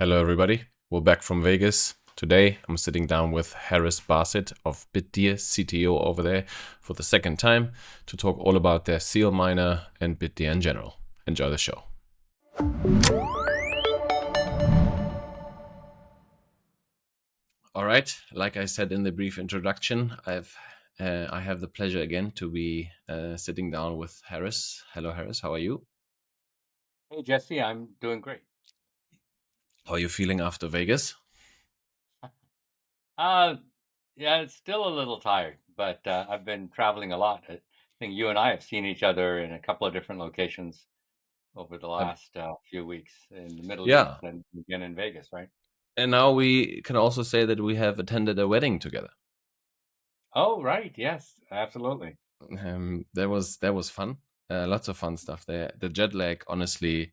Hello, everybody. We're back from Vegas. Today, I'm sitting down with Haris Basit of Bitdeer, CTO over there, for the second time to talk all about their SEALminer and Bitdeer in general. Enjoy the show. All right. Like I said in the brief introduction, I have the pleasure again to be sitting down with Haris. Hello, Haris. How are you? Hey Jesse, I'm doing great. How are you feeling after Vegas? Uh, yeah, it's still a little tired, but I've been traveling a lot. I think you and I have seen each other in a couple of different locations over the Um, last few weeks in the Middle East yeah. and again in Vegas, right? And now we can also say that we have attended a wedding together. Oh, right. Yes, absolutely. That was fun. Lots of fun stuff there. The jet lag honestly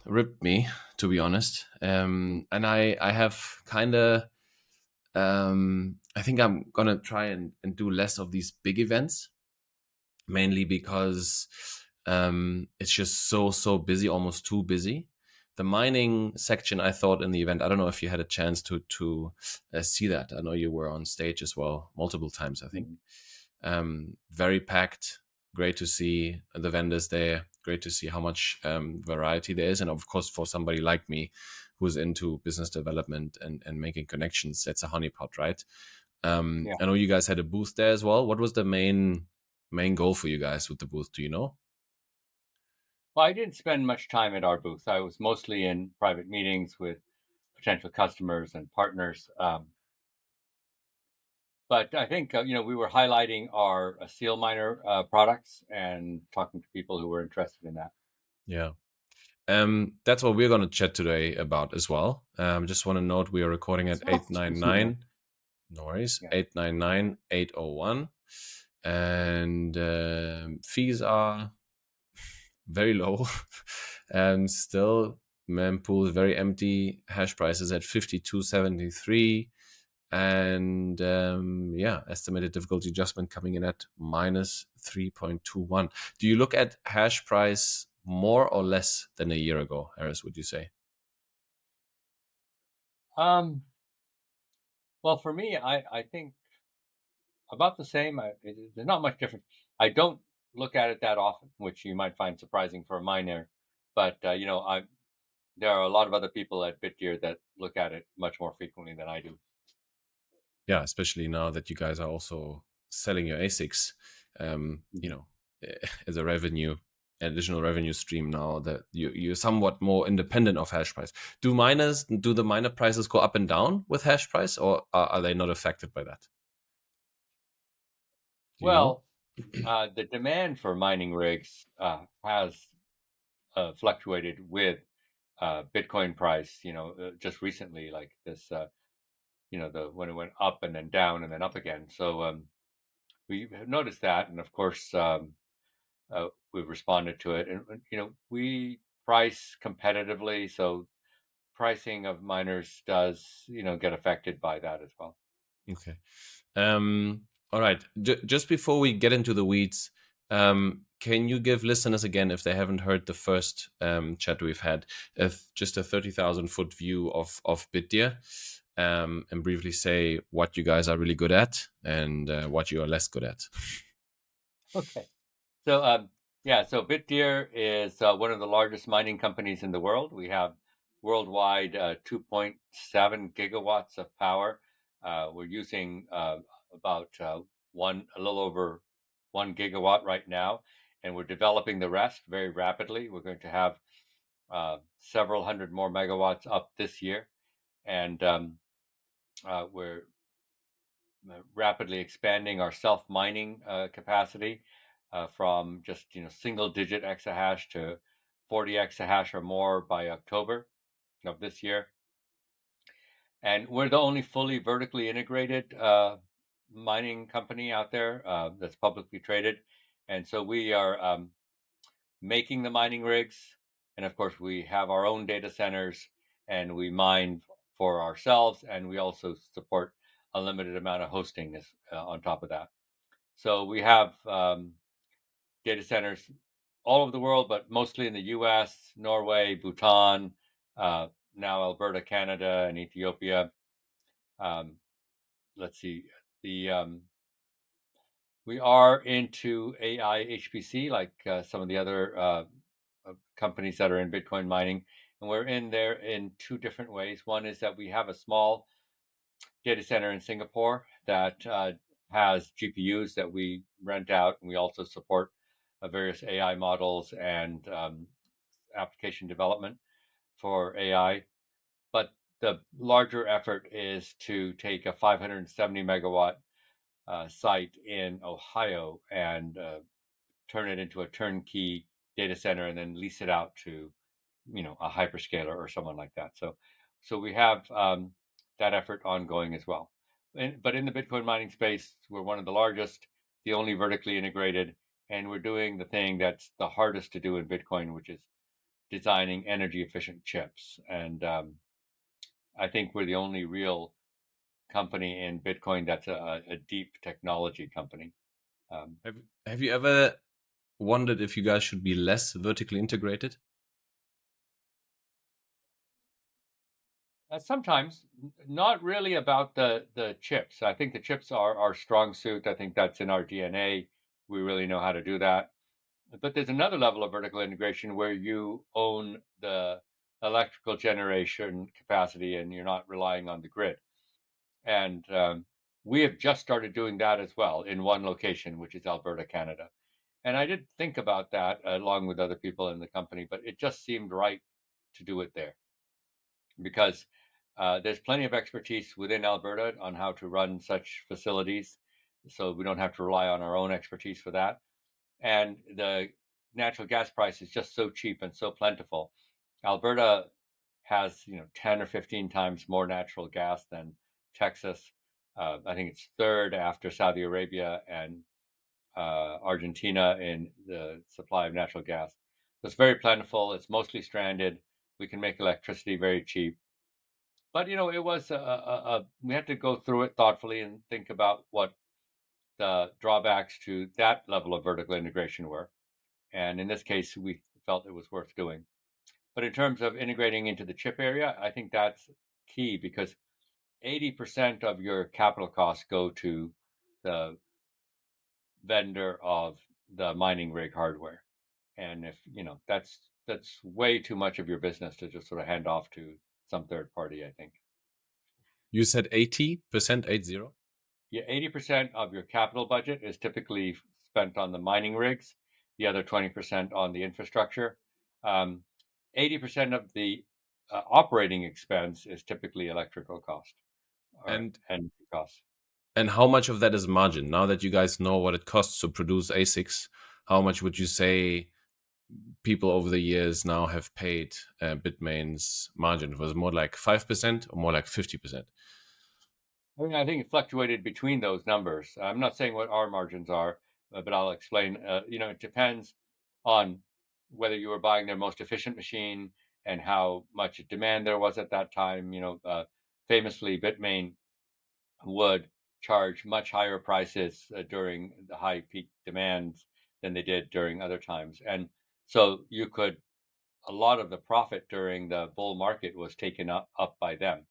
ripped me, to be honest. And I have kind of I think I'm gonna try and do less of these big events, mainly because it's just so busy, almost too busy. The mining section, I thought in the event, I don't know if you had a chance to see that. I know you were on stage as well multiple times, I think. Mhm. Very packed. Great to see the vendors there. Great to see how much variety there is. And of course, for somebody like me who's into business development and making connections, that's a honeypot, right? Yeah. I know you guys had a booth there as well. What was the main goal for you guys with the booth? Do you know? Well, I didn't spend much time at our booth. I was mostly in private meetings with potential customers and partners. But I think we were highlighting our SEALminer products and talking to people who were interested in that. Yeah. That's what we're going to chat today about as well. Just want to note we are recording at Excuse me. 899. No worries. Yeah. 899-801. And fees are very low. Still, mempool is very empty. Hash price is at 52.73. And yeah, estimated difficulty adjustment coming in at minus 3.21. Do you look at hash price more or less than a year ago, Harris, would you say? Um, well, for me, I think about the same. There's not much difference. I don't look at it that often, which you might find surprising for a miner. But there are a lot of other people at Bitdeer that look at it much more frequently than I do. Yeah, especially now that you guys are also selling your ASICs, Mhm. as a revenue, additional revenue stream now that you're somewhat more independent of hash price. Do the miner prices go up and down with hash price, or are they not affected by that? Do you know? Well, the demand for mining rigs has fluctuated with Bitcoin price. Just recently, like this. The when it went up and then down and then up again. So we have noticed that, and of course, we've responded to it. And we price competitively, so pricing of miners does get affected by that as well. Okay. All right. Just before we get into the weeds, can you give listeners again, if they haven't heard the first chat we've had, if just a 30,000 foot view of Bitdeer, and briefly say what you guys are really good at and what you are less good at? Okay. So yeah, so Bitdeer is one of the largest mining companies in the world. We have worldwide 2.7 gigawatts of power. We're using about a little over 1 gigawatt right now, and we're developing the rest very rapidly. We're going to have several hundred more megawatts up this year, and we're rapidly expanding our self mining capacity from just single digit exahash to 40 exahash or more by October of this year. And we're the only fully vertically integrated mining company out there that's publicly traded. And so we are making the mining rigs. And of course, we have our own data centers and we mine for ourselves. And we also support a limited amount of hosting on top of that. So we have data centers all over the world, but mostly in the US, Norway, Bhutan, now Alberta, Canada, and Ethiopia. Um, let's see, the we are into AI HPC like some of the other companies that are in Bitcoin mining, and we're in there in two different ways. One is that we have a small data center in Singapore that has GPUs that we rent out, and we also support various AI models and application development for AI. But the larger effort is to take a 570 megawatt site in Ohio and turn it into a turnkey data center and then lease it out to a hyperscaler or someone like that. So we have that effort ongoing as well. But in the Bitcoin mining space, we're one of the largest, the only vertically integrated, and we're doing the thing that's the hardest to do in Bitcoin, which is designing energy efficient chips. And I think we're the only real company in Bitcoin that's a deep technology company. Um, Have Have you ever wondered if you guys should be less vertically integrated? Sometimes, not really about the chips. I think the chips are our strong suit. I think that's in our DNA. We really know how to do that. But there's another level of vertical integration where you own the electrical generation capacity and you're not relying on the grid. And we have just started doing that as well in one location, which is Alberta, Canada. And I did think about that along with other people in the company, but it just seemed right to do it there because there's plenty of expertise within Alberta on how to run such facilities. So we don't have to rely on our own expertise for that. And the natural gas price is just so cheap and so plentiful. Alberta has 10 or 15 times more natural gas than Texas. I think it's third after Saudi Arabia and Argentina in the supply of natural gas. So it's very plentiful. It's mostly stranded. We can make electricity very cheap. But it was we had to go through it thoughtfully and think about what the drawbacks to that level of vertical integration were. And in this case, we felt it was worth doing. But in terms of integrating into the chip area, I think that's key because 80% of your capital costs go to the vendor of the mining rig hardware. And if that's way too much of your business to just sort of hand off to some third party, I think. You said 80%, 80? Yeah, 80% of your capital budget is typically spent on the mining rigs, the other 20% on the infrastructure. Um, 80% of the operating expense is typically electrical cost or And energy cost. how much of that is margin? Now that you guys know what it costs to produce ASICs, how much would you say people over the years now have paid Bitmain's margin? Was it more like 5% or more like 50%? I mean, I think it fluctuated between those numbers. I'm not saying what our margins are, but I'll explain. It depends on whether you were buying their most efficient machine and how much demand there was at that time. Famously, Bitmain would charge much higher prices during the high peak demands than they did during other times. And so a lot of the profit during the bull market was taken up by them.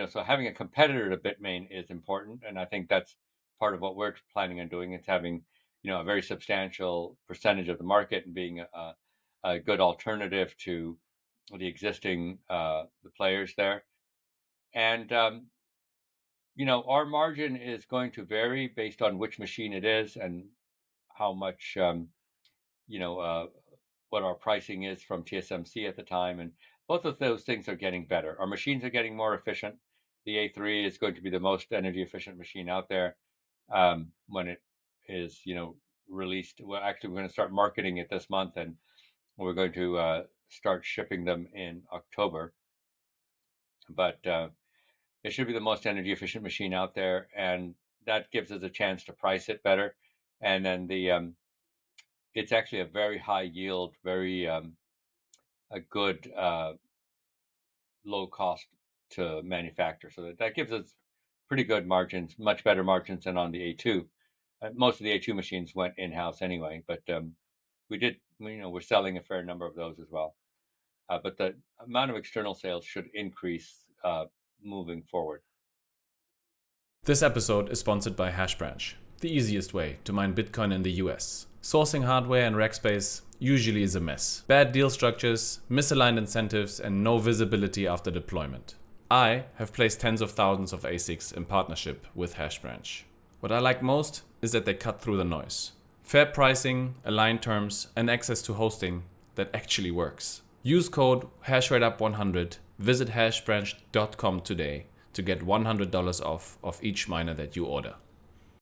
So having a competitor to Bitmain is important. And I think that's part of what we're planning on doing. It's having, a very substantial percentage of the market and being a good alternative to the existing the players there. And our margin is going to vary based on which machine it is and how much, you know, uh, what our pricing is from TSMC at the time. And both of those things are getting better. Our machines are getting more efficient. The A3 is going to be the most energy efficient machine out there when it is, released. Well, actually, we're going to start marketing it this month, and we're going to start shipping them in October. But it should be the most energy efficient machine out there, and that gives us a chance to price it better. And then it's actually a very high yield, very a good low cost to manufacture. So that gives us pretty good margins, much better margins than on the A2. Most of the A2 machines went in house anyway, but we're selling a fair number of those as well. but the amount of external sales should increase moving forward. This episode is sponsored by Hashbranch, the easiest way to mine Bitcoin in the US. Sourcing hardware and rack space usually is a mess. Bad deal structures, misaligned incentives, and no visibility after deployment. I have placed tens of thousands of ASICs in partnership with Hashbranch. What I like most is that they cut through the noise. Fair pricing, aligned terms, and access to hosting that actually works. Use code HashrateUp100, visit hashbranch.com today to get $100 off of each miner that you order.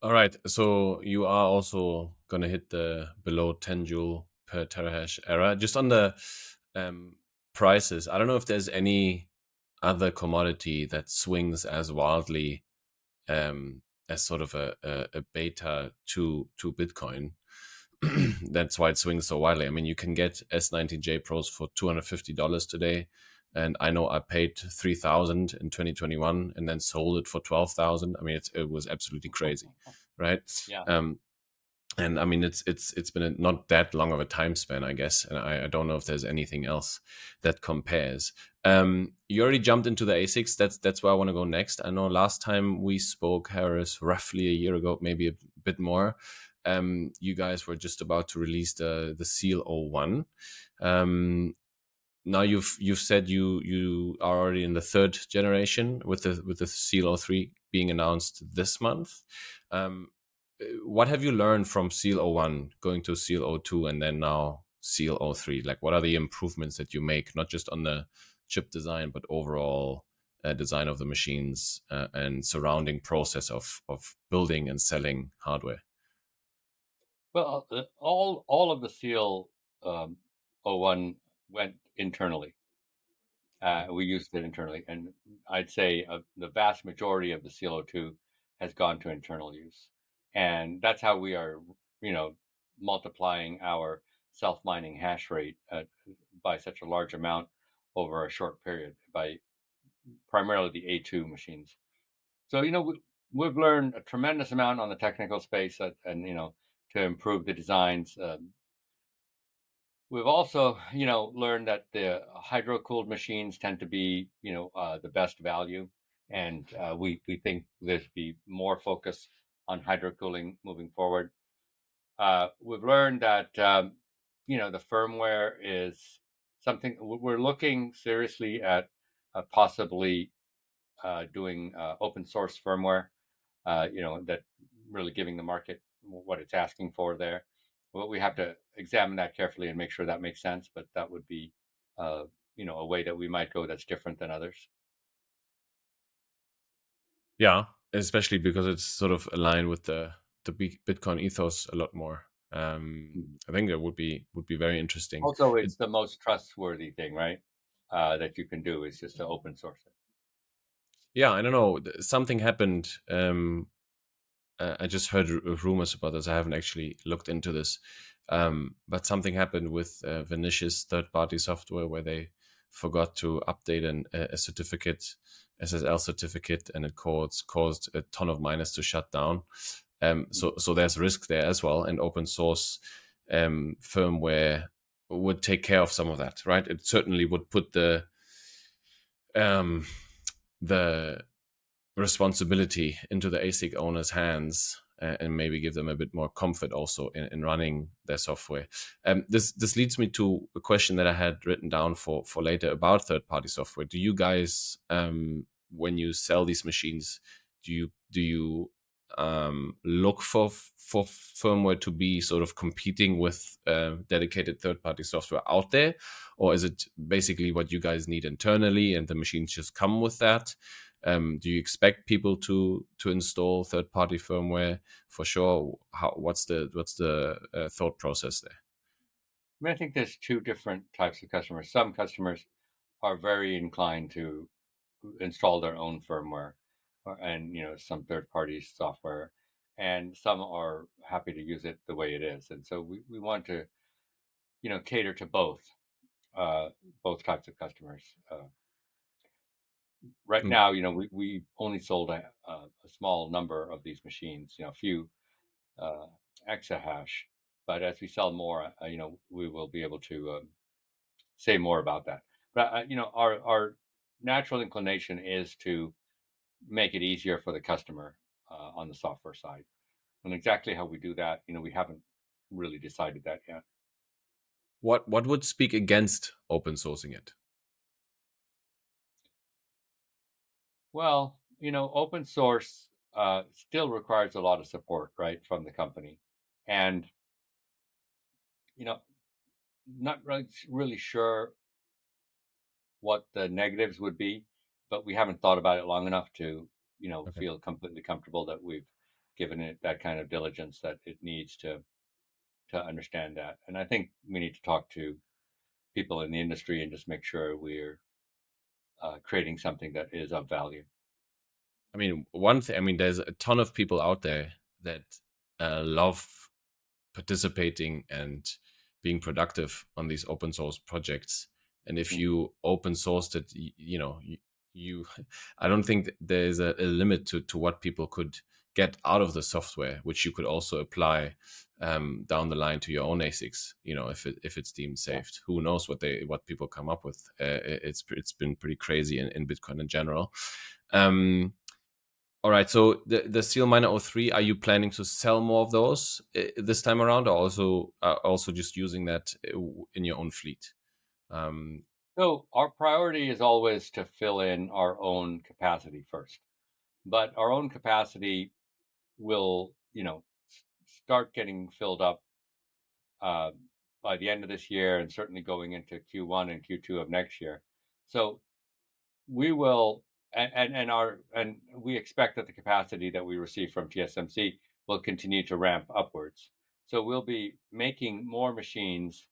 All right, so you are also gonna hit the below 10 joule per terahash era. Just on the prices, I don't know if there's any other commodity that swings as wildly as sort of a beta to Bitcoin. That's why it swings so widely. I mean, you can get S19J Pros for $250 today, and I know I paid 3,000 in 2021 and then sold it for 12,000. I mean, it was absolutely crazy, right? Yeah. And I mean, it's been not that long of a time span, I guess, and I don't know if there's anything else that compares. You already jumped into the ASICs. That's where I want to go next. I know last time we spoke, Harris, roughly a year ago, maybe a bit more. You guys were just about to release the Seal 01. Now you've said you are already in the third generation with the Seal 03 being announced this month. What have you learned from Seal 01 going to Seal 02 and then now Seal 03? Like, what are the improvements that you make, not just on the chip design, but overall design of the machines and surrounding process of building and selling hardware? Well, all of the Seal O1 went internally. We used it internally, and I'd say the vast majority of the Seal O2 has gone to internal use, and that's how we are, you know, multiplying our self-mining hash rate by such a large amount over a short period by primarily the A2 machines. So we've learned a tremendous amount on the technical space, and to improve the designs. We've also, learned that the hydro-cooled machines tend to be, the best value, and we think there's be more focus on hydro-cooling moving forward. We've learned that the firmware is something we're looking seriously at, possibly doing open source firmware, that really giving the market what it's asking for there. Well, we have to examine that carefully and make sure that makes sense, but that would be, a way that we might go that's different than others. Yeah, especially because it's sort of aligned with the Bitcoin ethos a lot more. Mhm. I think that would be very interesting. Also, It, it's the most trustworthy thing, right? That you can do is just to open source it. yeah, I don't know. Something happened. I just heard rumors about this. I haven't actually looked into this, but something happened with Vinicius third-party software where they forgot to update a certificate, SSL certificate, and it caused a ton of miners to shut down. So there's risk there as well, and open source firmware would take care of some of that, right? It certainly would put um, the responsibility into the ASIC owner's hands and maybe give them a bit more comfort also in running their software. This leads me to a question that I had written down for later about third party software. Do you guys, when you sell these machines, do you look for firmware to be sort of competing with dedicated third party software out there, or is it basically what you guys need internally and the machines just come with that? Do you expect people to install third party firmware for sure? What's the thought process there? I mean, I think there's two different types of customers. Some customers are very inclined to install their own firmware, and some third party software, and some are happy to use it the way it is. And so we want to cater to uh, both types of customers. Right Mm. now, we only sold a small number of these machines, a few uh, exahash, but as we sell more, we will be able to say more about that. But our natural inclination is to make it easier for the customer on the software side. And exactly how we do that, we haven't really decided that yet. What would speak against open sourcing it? Well, open source still requires a lot of support, right, from the company, and you know, not really sure what the negatives would be, but we haven't thought about it long enough to, Okay. feel completely comfortable that we've given it that kind of diligence that it needs to understand that. And I think we need to talk to people in the industry and just make sure we're creating something that is of value. I mean, one thing. I mean, there's a ton of people out there that love participating and being productive on these open source projects. And if Mhm. you open sourced it, you I don't think there's a limit to what people could get out of the software, which you could also apply down the line to your own ASICs. If it's deemed Yeah. saved, who knows what people come up with. It's been pretty crazy in Bitcoin in general. Um, all right. So the SEALminer O3, are you planning to sell more of those this time around, or also just using that in your own fleet? Um, So our priority is always to fill in our own capacity first, but our own capacity will, start getting filled up uh, by the end of this year, and certainly going into Q1 and Q2 of next year. So we will, and we expect that the capacity that we receive from TSMC will continue to ramp upwards. So we'll be making more machines,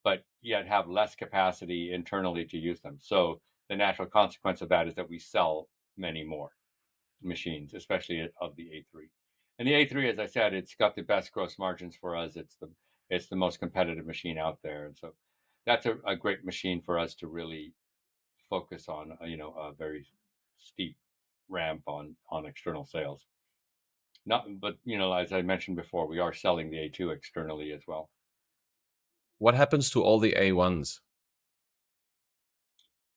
but yet have less capacity internally to use them. So the natural consequence of that is that we sell many more machines, especially of the A3. And the A3, as I said, it's got the best gross margins for us. It's the most competitive machine out there, and so that's a great machine for us to really focus on. A very steep ramp on external sales. Not, but as I mentioned before, we are selling the A2 externally as well. what happens to all the A1s?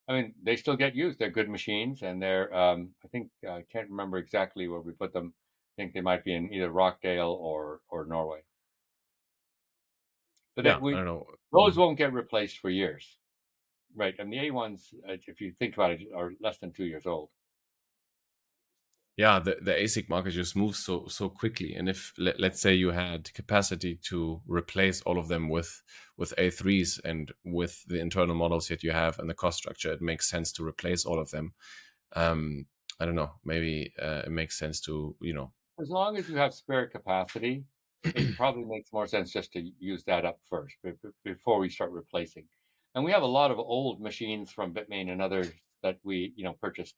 I mean, they still get used. They're good machines, and they're. I think I can't remember exactly where we put them. I think they might be in either Rockdale or Norway. But Yeah, I don't know. those won't get replaced for years, right? And the A1s, if you think about it, are less than 2 years old. Yeah, the ASIC market just moves so quickly, and if let's say you had capacity to replace all of them with A3s and with the internal models that you have and the cost structure, it makes sense to replace all of them. I don't know, maybe it makes sense to As long as you have spare capacity, it probably makes more sense just to use that up first before we start replacing. And we have a lot of old machines from Bitmain and others that we, purchased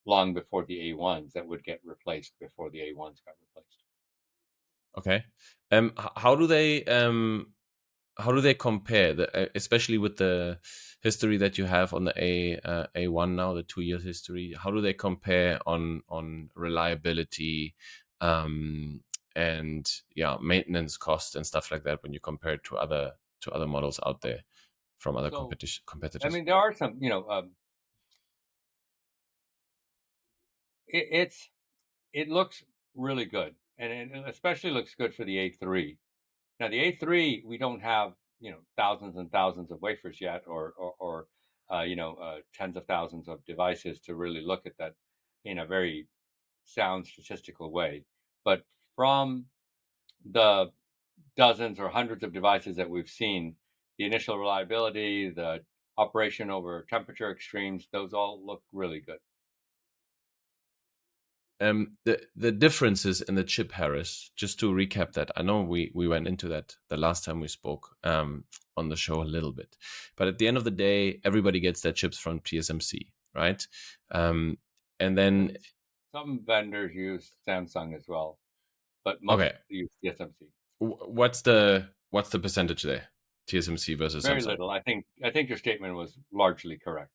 long before the A1s that would get replaced before the A1s got replaced. Okay. How do they compare, especially with the history that you have on the A1 now, the 2 years history? How do they compare on reliability, and yeah, maintenance cost and stuff like that when you compare it to other models out there from other So, I competitors? mean, there are some, it, it's it looks really good, and it especially looks good for the A3. Now, the A3, we don't have, thousands and thousands of wafers yet, or tens of thousands of devices to really look at that in a very sound statistical way. But from the dozens or hundreds of devices that we've seen, the initial reliability, the operation over temperature extremes, those all look really good. The differences in the chip, Harris, just to recap that, I know we went into that the last time we spoke on the show a little bit, but at the end of the day, everybody gets their chips from TSMC, right? Um, and then, Some vendors use Samsung as well, but most okay, use TSMC. what's the percentage there? TSMC versus Very Samsung. little. I think your statement was largely correct.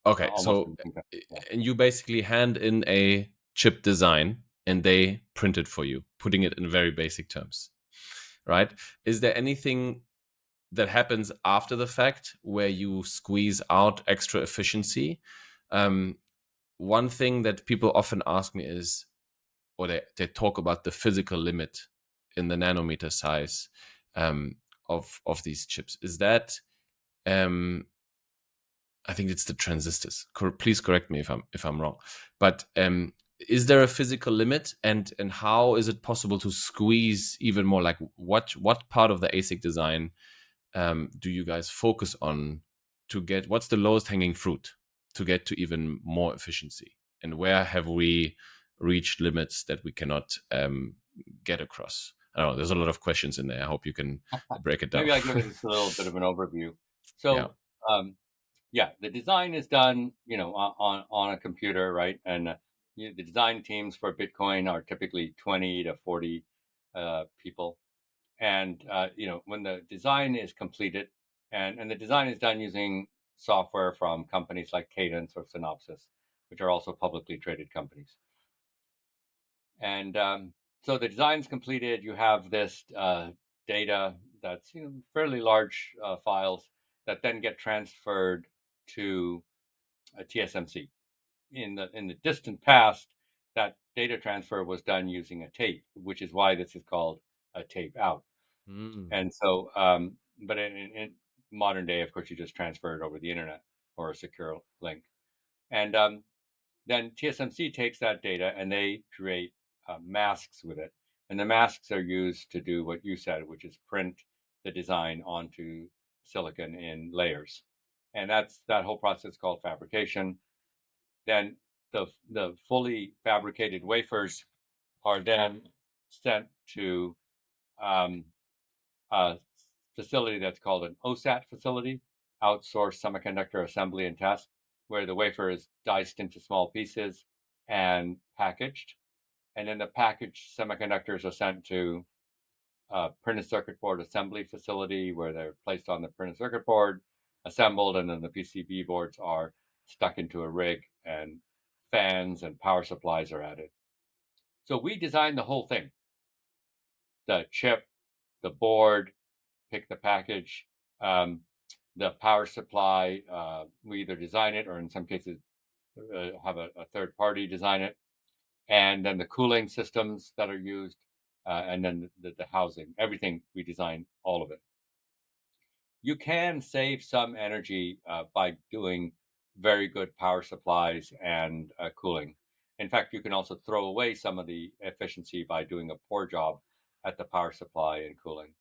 Okay, Almost so everything. Yeah. and you basically hand in a chip design and they print it for you, putting it in very basic terms, right? Is there anything that happens after the fact, where you squeeze out extra efficiency. Um, One thing that people often ask me is, or they talk about the physical limit in the nanometer size of these chips. Is that I think it's the transistors. Please correct me if I'm wrong. But is there a physical limit, and how is it possible to squeeze even more? Like what part of the ASIC design do you guys focus on to get? What's the lowest hanging fruit to get to even more efficiency? And where have we reached limits that we cannot get across? I don't know. There's a lot of questions in there. I hope you can break it down. Maybe I give it just a little bit of an overview. Yeah. So, yeah, the design is done, on a computer, right? And the design teams for Bitcoin are typically 20 to 40 people. And when the design is completed, and the design is done using software from companies like Cadence or Synopsys, which are also publicly traded companies. And so the design's completed. You have this data that's fairly large files that then get transferred to a TSMC. In the distant past, that data transfer was done using a tape, which is why this is called a tape out. Mm. And so, but in modern day, of course, you just transfer it over the internet or a secure link. And then TSMC takes that data and they create masks with it. And the masks are used to do what you said, which is print the design onto silicon in layers. And that whole process called fabrication. Then the fully fabricated wafers are then sent to um, a facility that's called an OSAT facility, outsourced semiconductor assembly and test, where the wafer is diced into small pieces and packaged. And then the packaged semiconductors are sent to a printed circuit board assembly facility where they're placed on the printed circuit board, assembled, and then the PCB boards are stuck into a rig and fans and power supplies are added. So we designed the whole thing, the chip, the board, pick the package, um, the power supply. We either design it or in some cases have a third party design it. And then the cooling systems that are used, and then the housing, everything we design, all of it. You can save some energy by doing very good power supplies and cooling. In fact, you can also throw away some of the efficiency by doing a poor job at the power supply and cooling.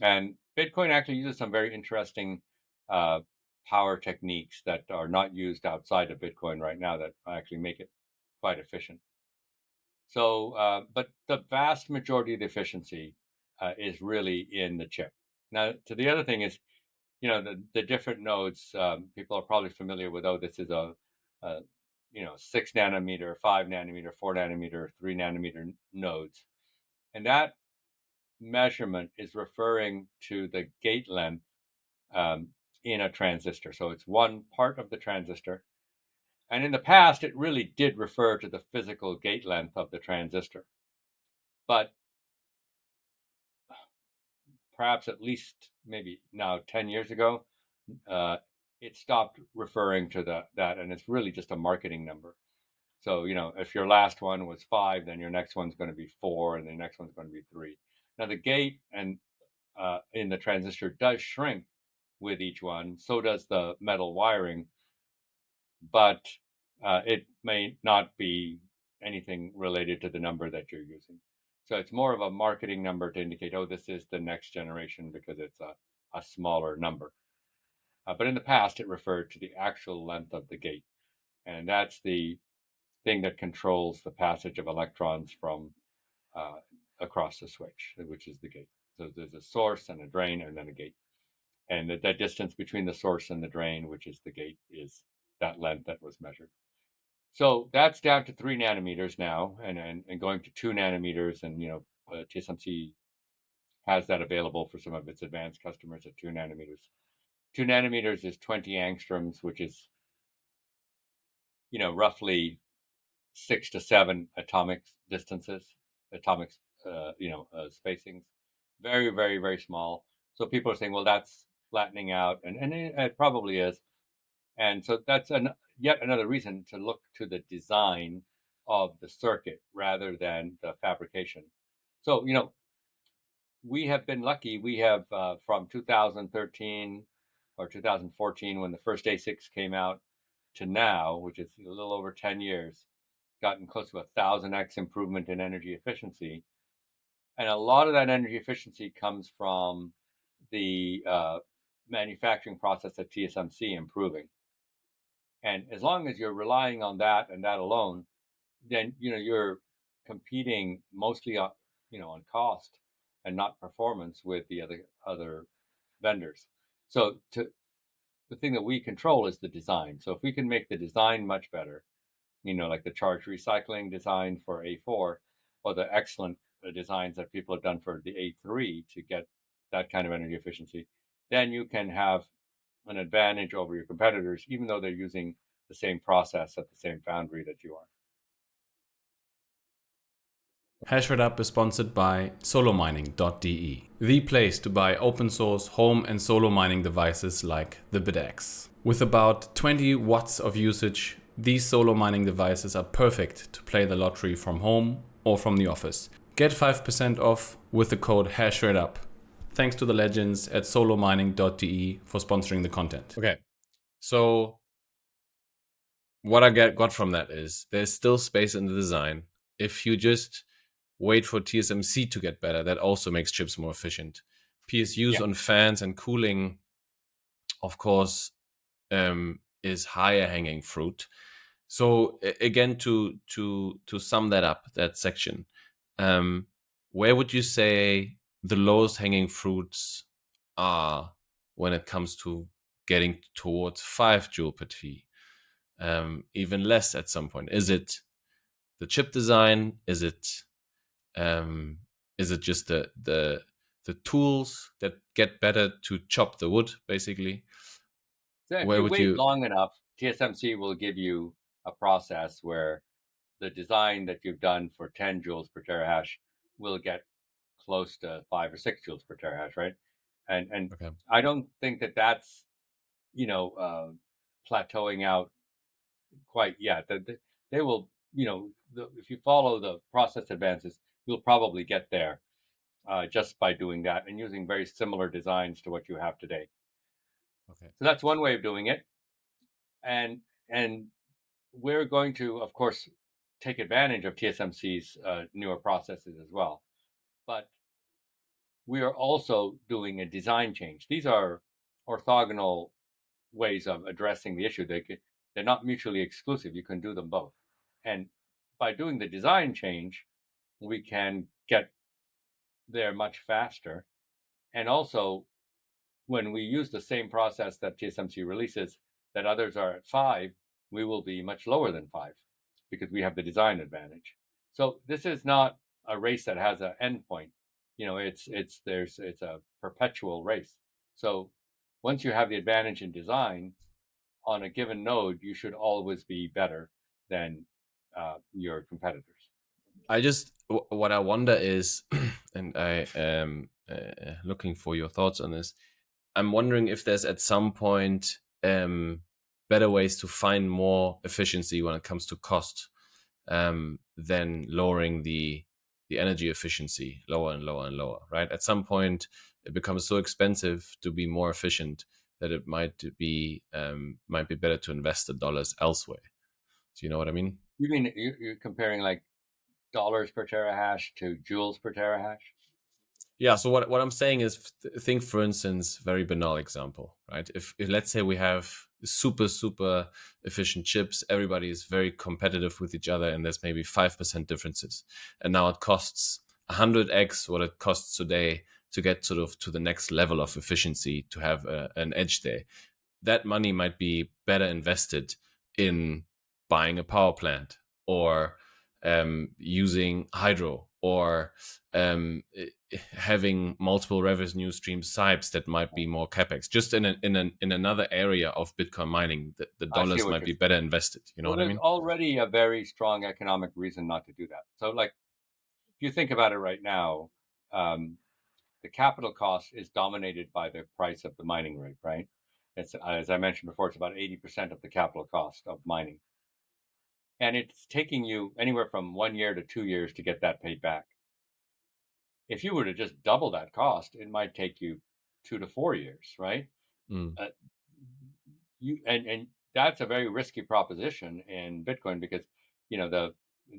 And Bitcoin actually uses some very interesting uh, power techniques that are not used outside of Bitcoin right now that actually make it quite efficient. So, but the vast majority of the efficiency is really in the chip. Now, to the other thing is, the different nodes. People are probably familiar with, oh, this is a 6 nanometer, 5 nanometer, 4 nanometer, 3 nanometer nodes, and that measurement is referring to the gate length in a transistor. So it's one part of the transistor. And in the past, it really did refer to the physical gate length of the transistor. But perhaps at least maybe now 10 years ago, uh, it stopped referring to that. And it's really just a marketing number. So, if your last one was 5, then your next one's going to be 4, and the next one's going to be 3. Now, the gate and in the transistor does shrink with each one. So does the metal wiring, but it may not be anything related to the number that you're using. So it's more of a marketing number to indicate, oh, this is the next generation because it's a smaller number. But in the past, it referred to the actual length of the gate. And that's the thing that controls the passage of electrons from uh, across the switch, which is the gate. So there's a source and a drain and then a gate. And that distance between the source and the drain, which is the gate, is that length that was measured. So that's down to 3 nanometers now, and going to 2 nanometers, and TSMC has that available for some of its advanced customers at 2 nanometers. 2 nanometers is 20 angstroms, which is roughly 6 to 7 atomic distances, atomic spacings, very very very small. So people are saying, well, that's flattening out, and it probably is. And so that's yet another reason to look to the design of the circuit rather than the fabrication. So, we have been lucky. We have from 2013 or 2014, when the first ASICs came out, to now, which is a little over 10 years, gotten close to 1,000x improvement in energy efficiency. And a lot of that energy efficiency comes from the manufacturing process at TSMC improving. And as long as you're relying on that and that alone, then you're competing mostly on on cost and not performance with the other vendors. So the thing that we control is the design. So if we can make the design much better, like the charge recycling design for A4, or the excellent designs that people have done for the A3 to get that kind of energy efficiency, then you can have an advantage over your competitors, even though they're using the same process at the same foundry that you are. HashrateUp is sponsored by solomining.de, the place to buy open source home and solo mining devices like the BitX. With about 20 watts of usage, these solo mining devices are perfect to play the lottery from home or from the office. Get 5% off with the code HashrateUp. Thanks to the legends at solomining.de for sponsoring the content. Okay, so what I got from that is there's still space in the design. If you just wait for TSMC to get better, that also makes chips more efficient. PSUs Yeah. on fans and cooling, of course, is higher hanging fruit. So again, to sum that up, that section, where would you say the lowest hanging fruits are when it comes to getting towards 5 joule per T? Even less at some point. Is it the chip design? Is it just the tools that get better to chop the wood, basically? So if Where you would wait you? long enough, TSMC will give you a process where the design that you've done for 10 joules per terahash will get close to 5 or 6 joules per terahash, right? And Okay. I don't think that that's plateauing out quite yet. That they will, if you follow the process advances, you'll probably get there just by doing that and using very similar designs to what you have today. Okay. So that's one way of doing it, and we're going to, of course, take advantage of TSMC's newer processes as well. But we are also doing a design change. These are orthogonal ways of addressing the issue. They're not mutually exclusive. You can do them both. And by doing the design change, we can get there much faster. And also, when we use the same process that TSMC releases, that others are at 5, we will be much lower than 5 because we have the design advantage. So this is not a race that has an endpoint. It's a perpetual race. So once you have the advantage in design on a given node, you should always be better than your competitors. What I wonder is, and I am looking for your thoughts on this. I'm wondering if there's at some point better ways to find more efficiency when it comes to cost than lowering the energy efficiency lower and lower and lower. Right? At some point, it becomes so expensive to be more efficient that it might be better to invest the dollars elsewhere. Do you know what I mean? You mean you're comparing like dollars per terahash to joules per terahash? Yeah. So what I'm saying is, think, for instance, very banal example, right? If let's say we have super efficient chips, everybody is very competitive with each other, and there's maybe 5% differences, and now it costs 100x what it costs today to get sort of to the next level of efficiency to have an edge there. That money might be better invested in buying a power plant, or using hydro, or having multiple revenue stream types that might be more capex. Just in another area of Bitcoin mining, the I see dollars what might you're be saying. better invested. You know Well, what I there's mean? already a very strong economic reason not to do that. So, like, if you think about it right now, um, the capital cost is dominated by the price of the mining rig, right? It's, as I mentioned before, it's about 80% of the capital cost of mining. And it's taking you anywhere from 1 year to 2 years to get that paid back. If you were to just double that cost, it might take you 2 to 4 years, right? Mm. Uh, and that's a very risky proposition in Bitcoin because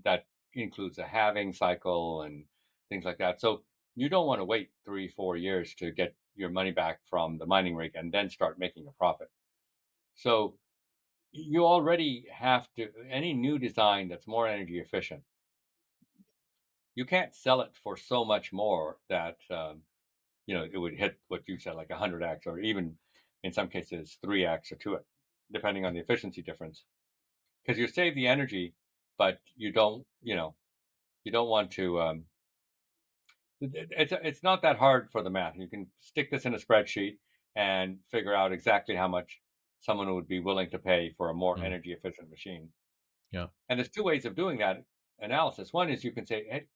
that includes a halving cycle and things like that. So you don't want to wait 3 4 years to get your money back from the mining rig and then start making a profit. So you already have to any new design that's more energy efficient. You can't sell it for so much more that it would hit what you said, like 100x, or even in some cases 3x or 2x, depending on the efficiency difference. Because you save the energy, but you don't want to. It's not that hard for the math. You can stick this in a spreadsheet and figure out exactly how much someone would be willing to pay for a more Mm. energy efficient machine. Yeah. And there's two ways of doing that analysis. One is you can say, hey,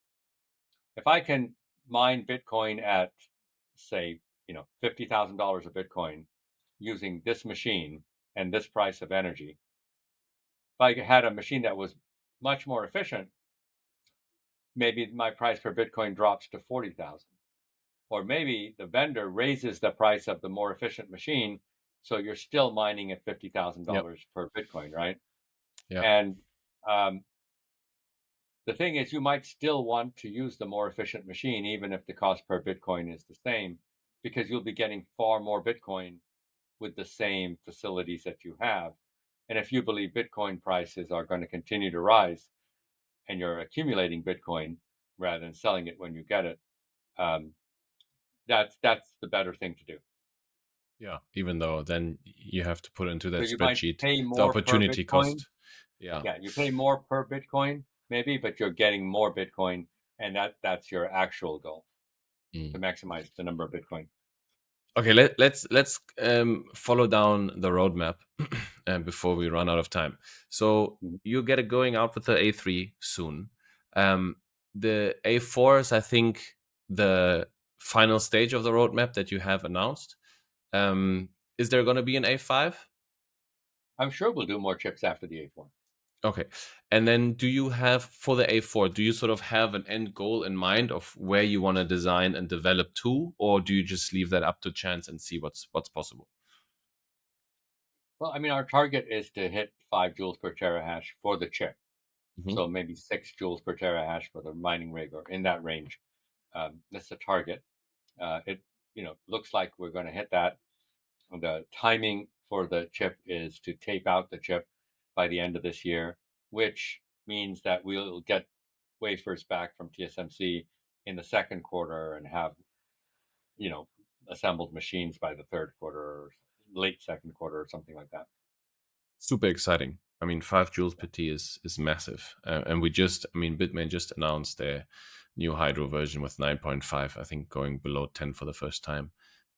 if I can mine Bitcoin at, say, $50,000 a Bitcoin using this machine and this price of energy, if I had a machine that was much more efficient, maybe my price per Bitcoin drops to 40,000. Or maybe the vendor raises the price of the more efficient machine, so you're still mining at Yep. $50,000 per Bitcoin, right? Yeah. And um, the thing is, you might still want to use the more efficient machine, even if the cost per Bitcoin is the same, because you'll be getting far more Bitcoin with the same facilities that you have. And if you believe Bitcoin prices are going to continue to rise and you're accumulating Bitcoin rather than selling it when you get it, um, that's the better thing to do. Yeah. Even though then you have to put into So that you might spreadsheet pay the more per opportunity Bitcoin. cost. Yeah. Yeah, you pay more per Bitcoin, maybe, but you're getting more Bitcoin, and that's your actual goal, to Mm. maximize the number of Bitcoin. Okay, let's follow down the roadmap before we run out of time. So Mhm. you get it going out with the A3 soon. Um, the A4 is, I think, the final stage of the roadmap that you have announced. Is there going to be an A5? I'm sure we'll do more chips after the A4. Okay. And then do you have for the A4, do you sort of have an end goal in mind of where you want to design and develop to, or do you just leave that up to chance and see what's possible? Well, I mean, our target is to hit 5 joules per terahash for the chip. Hmm. So maybe 6 joules per terahash for the mining rig, or in that range. That's the target. It looks like we're going to hit that. The timing for the chip is to tape out the chip by the end of this year, which means that we'll get wafers back from TSMC in the second quarter and have you know assembled machines by the third quarter or late second quarter or something like that. Super exciting. I mean, 5 joules per T is massive, and Bitmain just announced their new Hydro version with 9.5. I think going below 10 for the first time.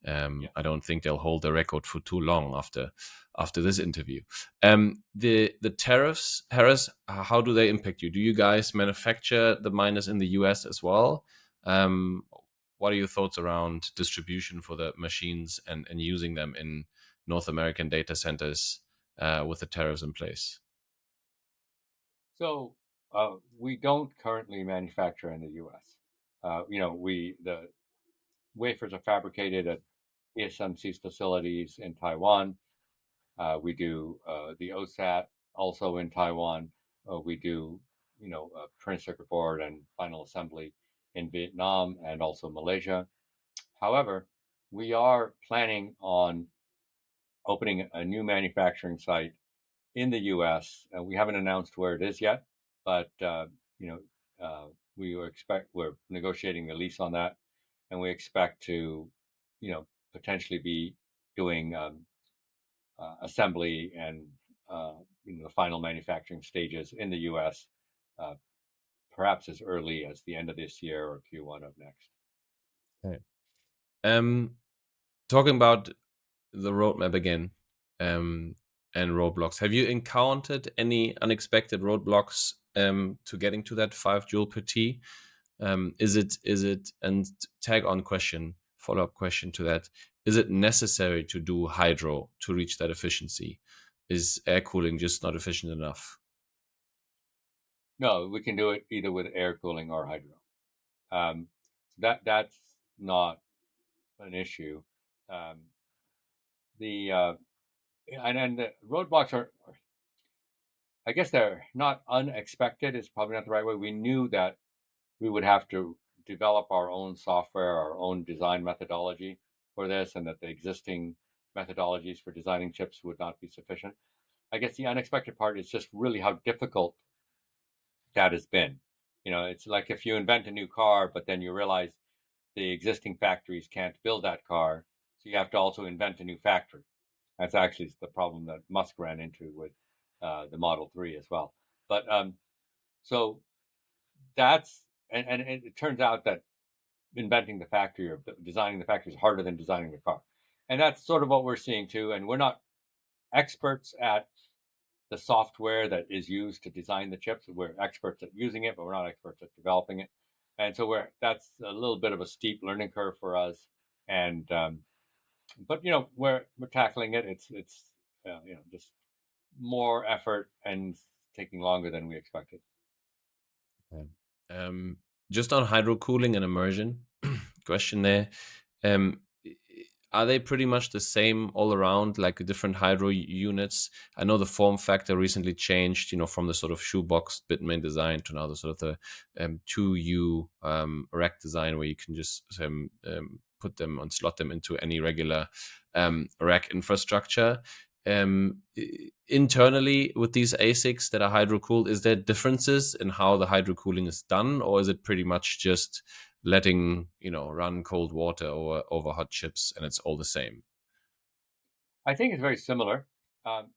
Yeah. I don't think they'll hold the record for too long after this interview. The tariffs, Harris, how do they impact you? Do you guys manufacture the miners in the US as well? Um, what are your thoughts around distribution for the machines and using them in North American data centers with the tariffs in place? So we don't currently manufacture in the U.S. We the wafers are fabricated at TSMC's facilities in Taiwan. We do the OSAT also in Taiwan. We do, printed circuit board and final assembly in Vietnam and also Malaysia. However, we are planning on opening a new manufacturing site in the U.S. We haven't announced where it is yet, but you know, we're negotiating the lease on that, and we expect to, potentially be doing assembly and the final manufacturing stages in the U.S. Uh, perhaps as early as the end of this year or Q1 of next. Okay. Um, Talking about the roadmap again, um, and roadblocks. Have you encountered any unexpected roadblocks to getting to that 5 joule per T? Is it and tag on question? follow-up question to that. Is it necessary to do hydro to reach that efficiency? Is air cooling just not efficient enough? No, we can do it either with air cooling or hydro. That's not an issue. Um, the and the roadblocks are, I guess they're not unexpected. Is probably not the right way. We knew that we would have to develop our own software, our own design methodology for this, and that the existing methodologies for designing chips would not be sufficient. I guess the unexpected part is just really how difficult that has been. It's like if you invent a new car, but then you realize the existing factories can't build that car, so you have to also invent a new factory. That's actually the problem that Musk ran into with the Model 3 as well. But so that's and it turns out that inventing the factory or designing the factory is harder than designing the car, and that's sort of what we're seeing too. And we're not experts at the software that is used to design the chips. We're experts at using it, but we're not experts at developing it. And so that's a little bit of a steep learning curve for us. And but we're tackling it. It's just more effort and taking longer than we expected. Yeah. Um, just on hydro cooling and immersion, question there. Um, are they pretty much the same all around, like different hydro units? I know the form factor recently changed, from the sort of shoebox Bitmain design to now the sort of the 2U rack design where you can just put them and slot them into any regular rack infrastructure. Internally with these ASICs that are hydro cooled, is there differences in how the hydro cooling is done, or is it pretty much just letting run cold water over hot chips and it's all the same? I think it's very similar. Um,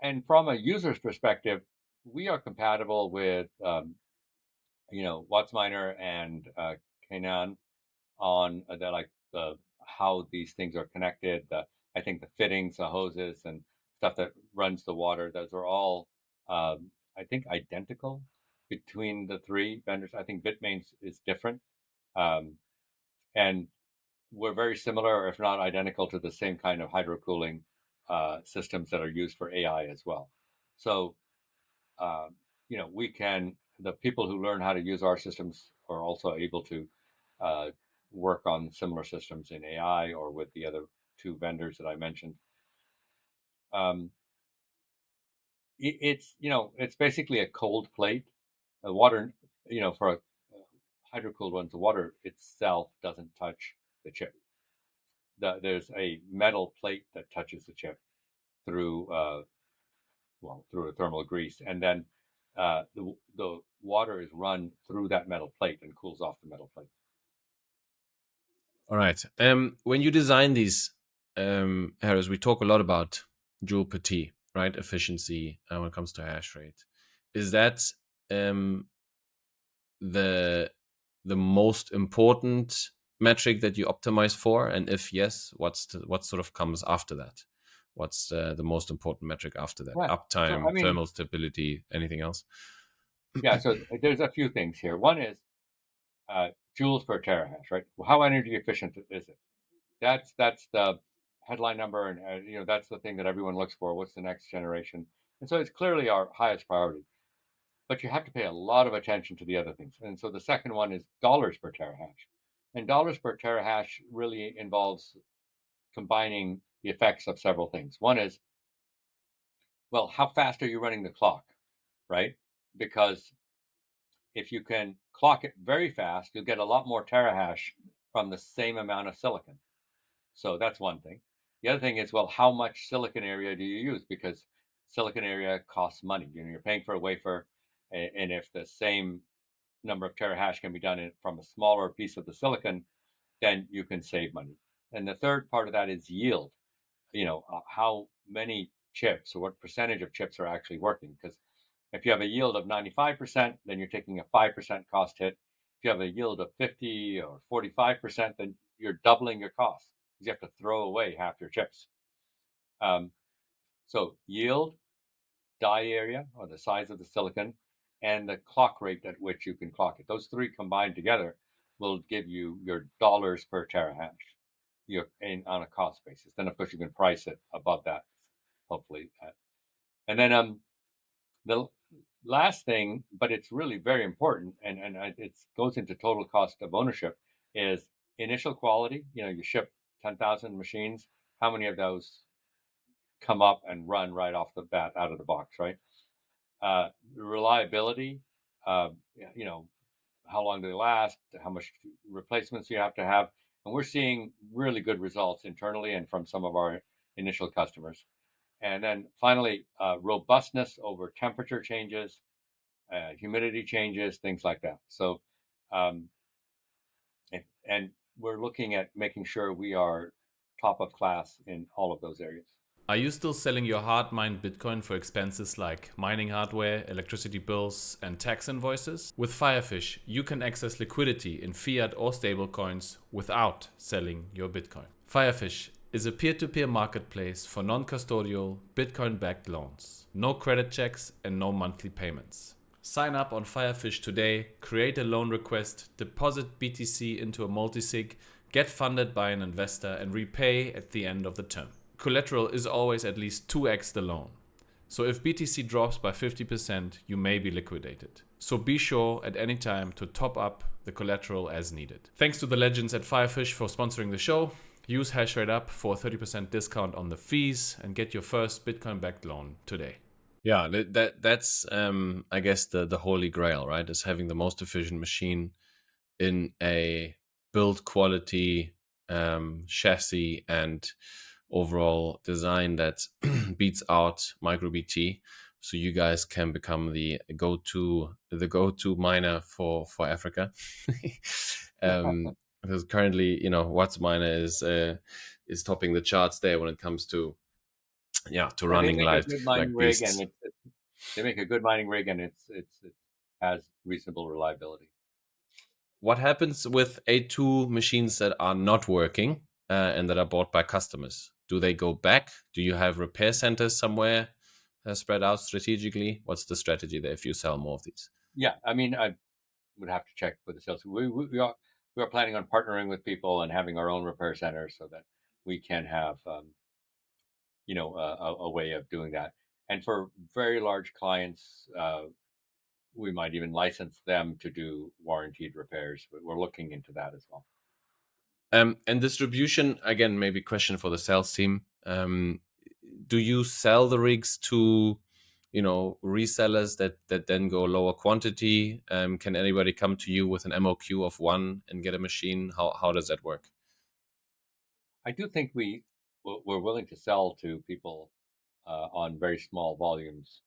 and from a user's perspective, we are compatible with WhatsMiner and Canaan on the like the how these things are connected. I think the fittings, the hoses, and stuff that runs the water. Those are all I think identical between the three vendors. I think Bitmain's is different, um, and we're very similar, if not identical, to the same kind of hydro cooling systems that are used for AI as well. So um, we can, the people who learn how to use our systems are also able to uh, work on similar systems in AI or with the other two vendors that I mentioned. Um, it's basically a cold plate. The water, for a hydro cooled ones, the water itself doesn't touch the chip. There's a metal plate that touches the chip through through a thermal grease, and then the water is run through that metal plate and cools off the metal plate. All right. When you design these, Harris, we talk a lot about joule per T, right? Efficiency when it comes to hash rate. Is that um, the most important metric that you optimize for? And if yes, what sort of comes after that? What's the most important metric after that? Right. So I Uptime, mean, thermal stability, anything else? yeah. So there's a few things here. One is joules per terahash, right? How energy efficient is it? That's the headline number, and that's the thing that everyone looks for. What's the next generation? And so it's clearly our highest priority. But you have to pay a lot of attention to the other things. And so the second one is dollars per terahash. And dollars per terahash really involves combining the effects of several things. One is, well, how fast are you running the clock, right? Because if you can clock it very fast, you'll get a lot more terahash from the same amount of silicon. So that's one thing. The other thing is, well, how much silicon area do you use? Because silicon area costs money. You're paying for a wafer, and if the same number of terahash can be done from a smaller piece of the silicon, then you can save money. And the third part of that is yield. How many chips or what percentage of chips are actually working? Because if you have a yield of 95%, then you're taking a 5% cost hit. If you have a yield of 50 or 45%, then you're doubling your cost because you have to throw away half your chips. Um, so yield, die area, or the size of the silicon, and the clock rate at which you can clock it. Those three combined together will give you your dollars per terahash. on a cost basis. Then of course you can price it above that, hopefully. And then the last thing, but it's really very important, and it goes into total cost of ownership, is initial quality. You ship 10,000 machines. How many of those come up and run right off the bat out of the box, right? Reliability. Uh, you know, how long do they last? How much replacements you have to have? And we're seeing really good results internally and from some of our initial customers. And then finally, robustness over temperature changes, humidity changes, things like that. So, um, and we're looking at making sure we are top of class in all of those areas. Are you still selling your hard mined Bitcoin for expenses like mining hardware, electricity bills, and tax invoices? With Firefish, you can access liquidity in fiat or stablecoins without selling your Bitcoin. Firefish is a peer to peer marketplace for non custodial Bitcoin backed loans. No credit checks and no monthly payments. Sign up on Firefish today, create a loan request, deposit BTC into a multisig, get funded by an investor, and repay at the end of the term. Collateral is always at least 2x the loan. So if BTC drops by 50%, you may be liquidated. So be sure at any time to top up the collateral as needed. Thanks to the legends at Firefish for sponsoring the show. Use HashrateUp for a 30% discount on the fees and get your first Bitcoin-backed loan today. Yeah, that's I guess the holy grail, right? Is having the most efficient machine in a build quality, chassis, and overall design that beats out MicroBT. So you guys can become the go-to miner for Africa. Because currently, Watts miner is topping the charts there when it comes to to Yeah, they running make a good mining like rig, and beasts. they make a good mining rig, and it has reasonable reliability. What happens with A2 machines that are not working and that are bought by customers? Do they go back? Do you have repair centers somewhere spread out strategically? What's the strategy there if you sell more of these? Yeah, I mean, I would have to check with the sales. We are planning on partnering with people and having our own repair center so that we can have a way of doing that. And for very large clients, we might even license them to do warranted repairs. But we're looking into that as well. And distribution, again, maybe question for the sales team. Do you sell the rigs to, resellers that then go lower quantity? Can anybody come to you with an MOQ of one and get a machine? How does that work? I do think we're willing to sell to people on very small volumes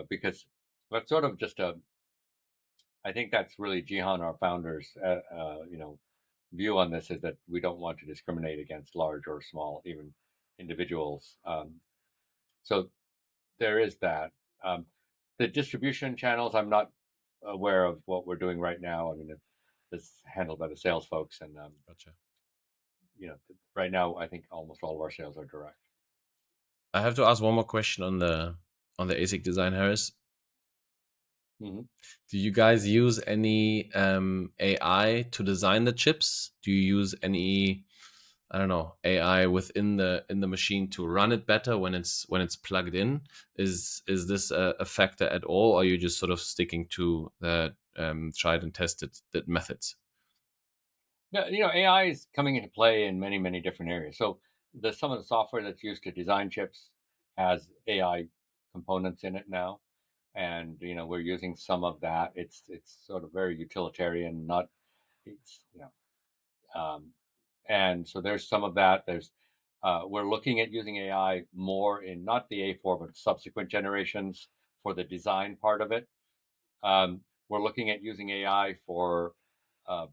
because that's sort of just a. I think that's really Jihan, our founders, view on this is that we don't want to discriminate against large or small, even individuals. So there is that. The distribution channels, I'm not aware of what we're doing right now. I mean, it's handled by the sales folks, and Gotcha. right now I think almost all of our sales are direct. I have to ask one more question on the ASIC design, Harris. Hmm. Do you guys use any AI to design the chips? Do you use any, I don't know, AI within the machine to run it better when it's plugged in? Is this a factor at all, or are you just sort of sticking to the tried and tested methods? Yeah, AI is coming into play in many, many different areas. So some of the software that's used to design chips has AI components in it now, and we're using some of that. It's sort of very utilitarian, not it's and so there's some of that. We're looking at using AI more in not the A4 but subsequent generations for the design part of it. We're looking at using AI for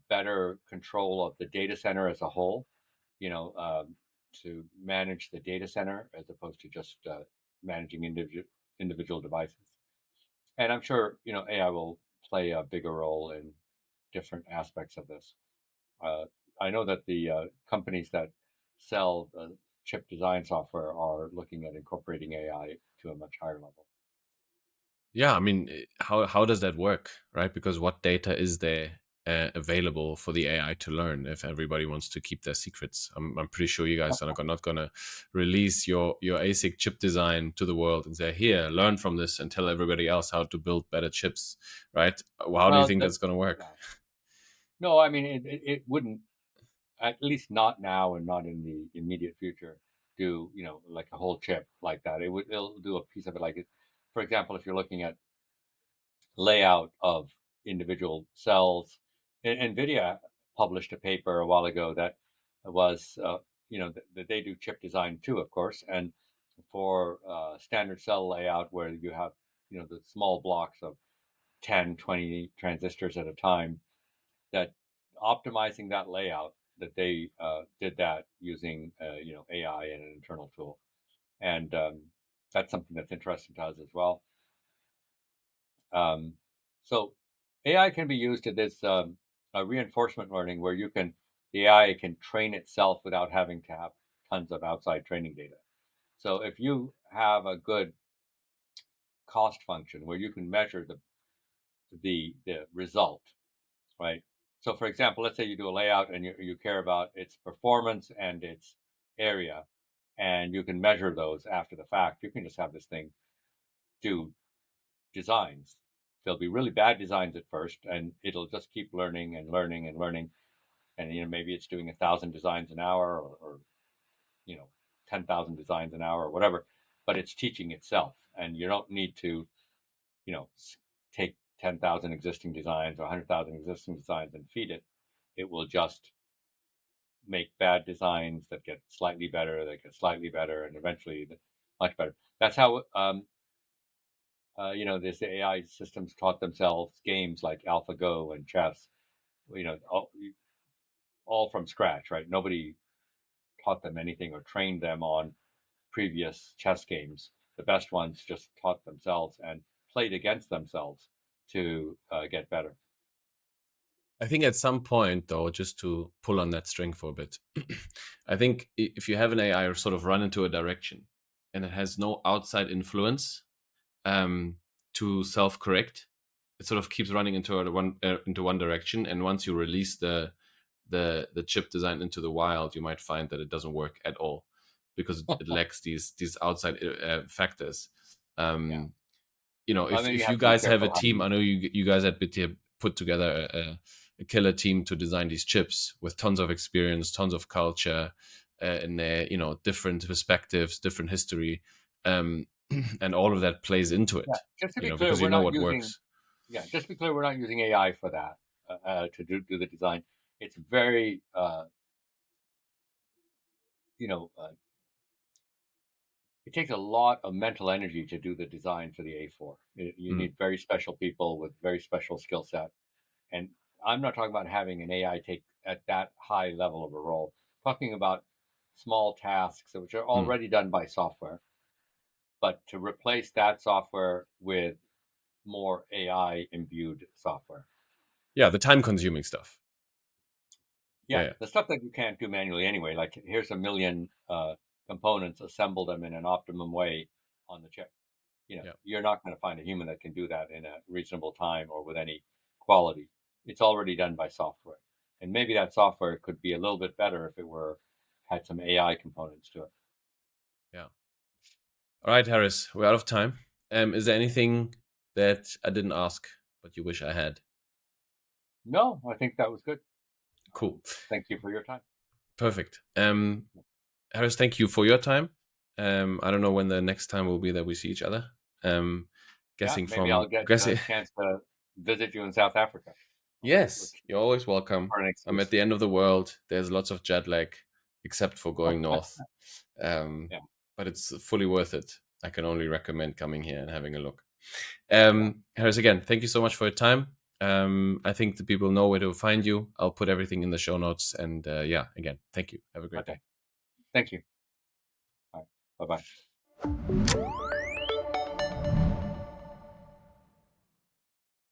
better control of the data center as a whole, you know, um, to manage the data center as opposed to just managing individual devices. And I'm sure, AI will play a bigger role in different aspects of this. Uh, I know that the companies that sell chip design software are looking at incorporating AI to a much higher level. Yeah, I mean, how does that work, right? Because what data is there available for the AI to learn if everybody wants to keep their secrets. I'm pretty sure you guys are not going to release your ASIC chip design to the world and say, here, learn from this and tell everybody else how to build better chips, right? Well, how do you Well, think that's going to work? yeah. No, I mean it wouldn't, at least not now and not in the immediate future, do, like a whole chip like that. It'll do a piece of it, like it. For example, if you're looking at layout of individual cells, NVIDIA published a paper a while ago that was, that they do chip design too, of course, and for standard cell layout where you have, the small blocks of 10, 20 transistors at a time, that optimizing that layout, that they did that using AI and an internal tool, and that's something that's interesting to us as well. Um, so AI can be used in this reinforcement learning, where the AI can train itself without having to have tons of outside training data. So if you have a good cost function where you can measure the result, right? So, for example, let's say you do a layout and you care about its performance and its area, and you can measure those after the fact. You can just have this thing do designs. There'll be really bad designs at first, and it'll just keep learning and learning and learning. And maybe it's doing 1,000 designs an hour, or 10,000 designs an hour, or whatever. But it's teaching itself, and you don't need to you know take 10,000 existing designs or 100,000 existing designs and feed it. It will just make bad designs that get slightly better, and eventually much better. That's how this AI systems taught themselves games like AlphaGo and chess. All from scratch, right? Nobody taught them anything or trained them on previous chess games. The best ones just taught themselves and played against themselves to get better. I think at some point, though, just to pull on that string for a bit, I think if you have an AI sort of run into a direction and it has no outside influence to self-correct, it sort of keeps running into one direction. And once you release the chip design into the wild, you might find that it doesn't work at all because it lacks these outside factors. Yeah. I mean, you If you have to be guys have a careful how team, you. I know you guys at Bitdeer put together a killer team to design these chips with tons of experience, tons of culture, and different perspectives, different history, and all of that plays into Yeah. it. Just to be clear, Because we're not what using. works. Yeah. Just to be clear, we're not using AI for that to do the design. It's very, you know, uh, it takes a lot of mental energy to do the design for the A4. You Mm. need very special people with very special skill set. And I'm not talking about having an AI take at that high level of a role. I'm talking about small tasks which are Mm. already done by software, but to replace that software with more AI imbued software. Yeah, the time-consuming stuff. Yeah, Yeah, the stuff that you can't do manually anyway. Like, here's a million components, assemble them in an optimum way on the chip. yeah. You're not going to find a human that can do that in a reasonable time or with any quality. It's already done by software, and maybe that software could be a little bit better if it were had some AI components to it. Yeah. All right, Harris, we're out of time. Is there anything that I didn't ask but you wish I had? No, I think that was good. Cool. Thank you for your time. Perfect. Harris, thank you for your time. I don't know when the next time will be that we see each other. Um, Yeah, guessing maybe I'll from get a guessing. chance to visit you in South Africa. Yes, Which you're always welcome. for an I'm at excuse. the end of the world. There's lots of jet lag, except for going north. Um, Yeah, but it's fully worth it. I can only recommend coming here and having a look. yeah. Harris, again, thank you so much for your time. I think the people know where to find you. I'll put everything in the show notes. And yeah, again, thank you. Have a great Okay. day. Thank you. All right. Bye bye.